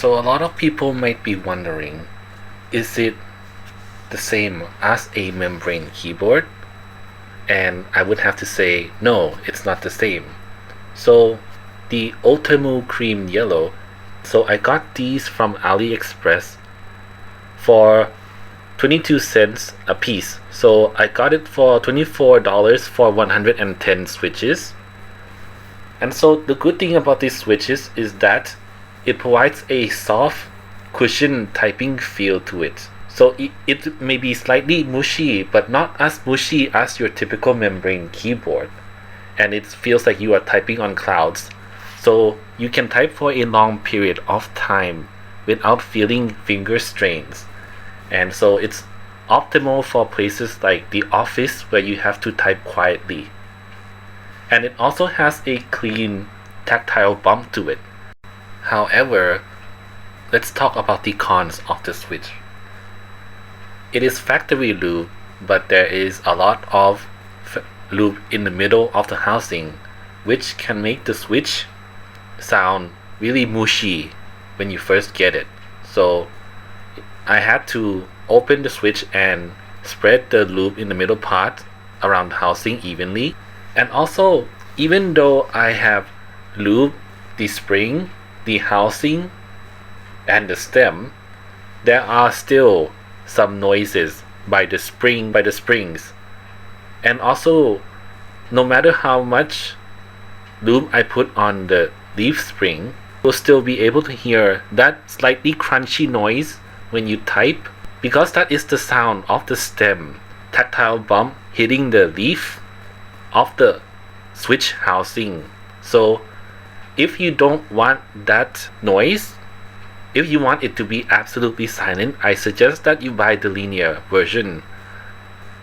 So a lot of people might be wondering, is it the same as a membrane keyboard? And I would have to say, no, it's not the same. So the Outemu Cream Yellow, so I got these from AliExpress for 22 cents a piece. So I got it for $24 for 110 switches. And so the good thing about these switches is that it provides a soft cushion typing feel to it. So it may be slightly mushy, but not as mushy as your typical membrane keyboard. And it feels like you are typing on clouds. So you can type for a long period of time without feeling finger strains. And so it's optimal for places like the office where you have to type quietly. And it also has a clean tactile bump to it. However, let's talk about the cons of the switch. It is factory lube, but there is a lot of lube in the middle of the housing, which can make the switch sound really mushy when you first get it. So I had to open the switch and spread the lube in the middle part around the housing evenly. And also, even though I have lube the spring, the housing, and the stem, there are still some noises by the springs. And also, no matter how much lube I put on the leaf spring, you'll still be able to hear that slightly crunchy noise when you type, because that is the sound of the stem tactile bump hitting the leaf of the switch housing. So if you don't want that noise, if you want it to be absolutely silent, I suggest that you buy the linear version.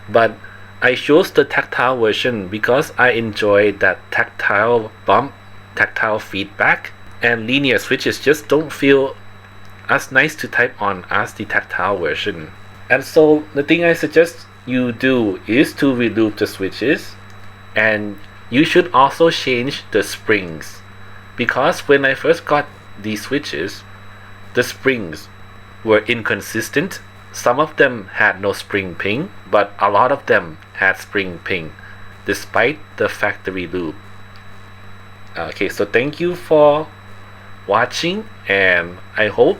But I chose the tactile version because I enjoy that tactile bump, tactile feedback, and linear switches just don't feel as nice to type on as the tactile version. And so the thing I suggest you do is to relube the switches, and you should also change the springs, because when I first got these switches, the springs were inconsistent. Some of them had no spring ping, but a lot of them had spring ping, despite the factory lube. Okay, so thank you for watching, and I hope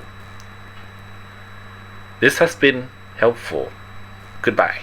this has been helpful. Goodbye.